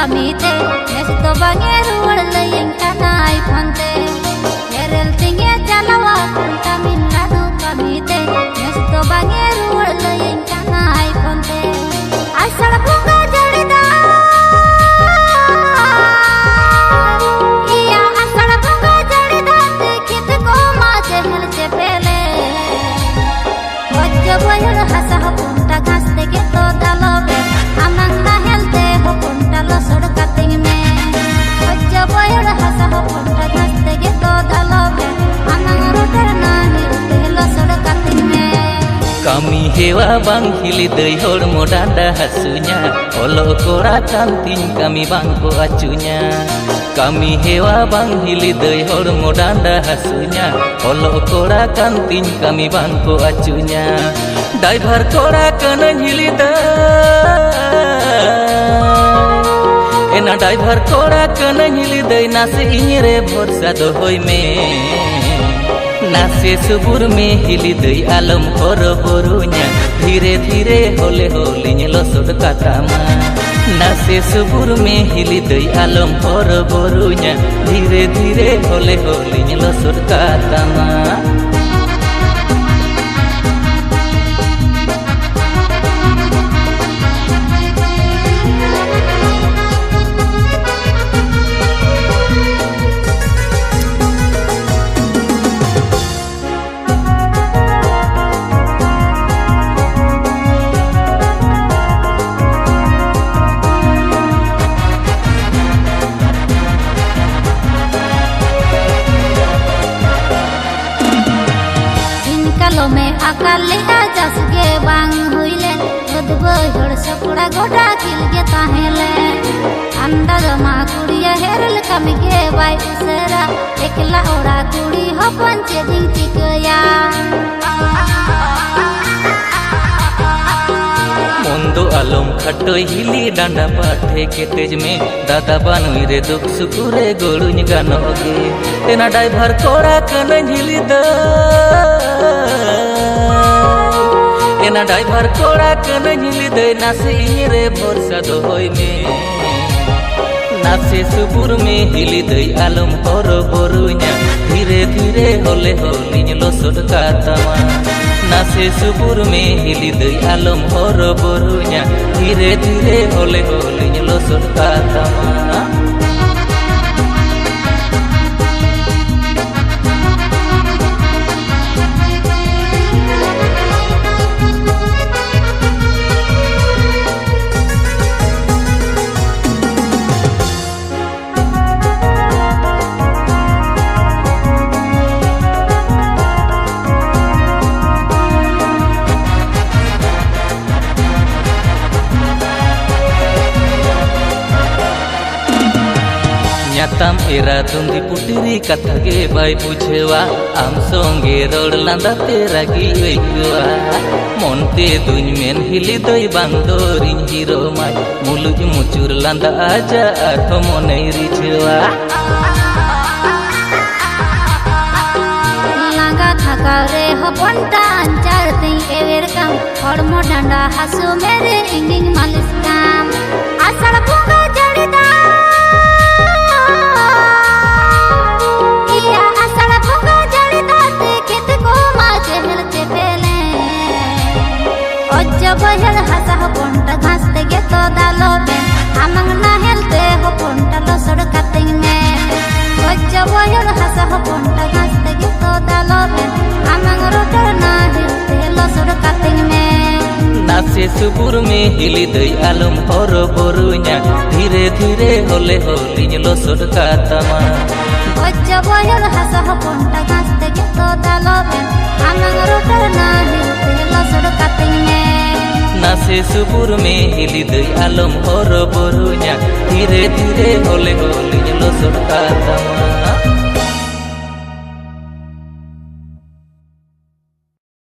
kamite nes to bange ruwar layin kanai phante herel tinge jalawa Tamil Nadu kamite nes to bange ruwar layin kanai phante asal bunga jarida iya asal bunga jarida dekhit ko ma jehel je pele wajja boyar hasa punta ghas teke to dalobe amang nahel te ho punta lo sodkating me wajja boyar hasa punta ghas teke to dalobe amang roter nahel te lo sodkating me kami hewa bang hili deui hormo dada hasunya olo kora kanting kami bangko acunya kami hewa bang hili deui hormo dada hasunya olo kora kanting kami bangko acunya driver kora kana hili deui ena driver kora kana hili deui nase inyre bhorsa dohoi me नासे सुबुर में हिली दई आलम हर बरुnya धीरे धीरे होले होलिኝ लसोड कातामा नासे सुबुर में हिली दई आलम हर बरुnya धीरे धीरे होले होलिኝ लसोड कातामा में अकाल जस गे बांग हुईले बदबहर सपड़ा गोटा किल गे ताहेले अंदर मा कुड़िया हेरल कमी गे बाई उसरा एकला ओड़ा कुड़ी हो पंचे दिन चिकया मोंदो आलम खटोई हिली डांडा पाठे के तेज में दादा बानुई रे दुख सुकुरे गोड़ुኝ गानोगे तेना ड्राइवर कोड़ा कनñ हिली द एना ड्राइवर कोड़ा कनñ हिली दे नासे इरे भरोसा दोहई में नासे सुबुर में हिली दई आलम हर बरुnya धीरे धीरे होले होलिኝ लसोड कातामा नासे सुबुर में हिली दई आलम हर बरुnya धीरे धीरे होले होलिኝ लसोड कातामा न्याताम एरा तुंदी पुटिरी कथा गे बाई बुझेवा आम संगे रोड लांदा तेरा गी ओइकवा मोनते दुñ मेन हिली दई बांदोरिñ हिरो माय मुलुज मुचुर लांदा आजा आर मनै रिझेवा लांगा थाका रे हपनटा अंचार तई एवेर काम हड़मो डांडा हासु मेरे इंगिंग मालिश काम आषाढ़ bunga जड़ीदा बहर हसा पंटा घास तेगे तो दालोबे आमंग नाहेल ते हो पंटा लसोड कातिंग में बच्चा बहर हसा पंटा घास तेगे तो दालोबे आमंग रोटर नाहेल ते लसोड कातिंग में नासे सुबुर में हिली दई आलम हर बरुnya धीरे धीरे होले होलिኝ लसोड कातामा बच्चा बहर हसा पंटा घास तेगे तो दालोबे आमंग रोटर नाहेल ते लसोड कातिंग में नासे सुबुर में हिली दई आलम हर बरुnya धीरे धीरे होले होलिኝ लसोड कातामा।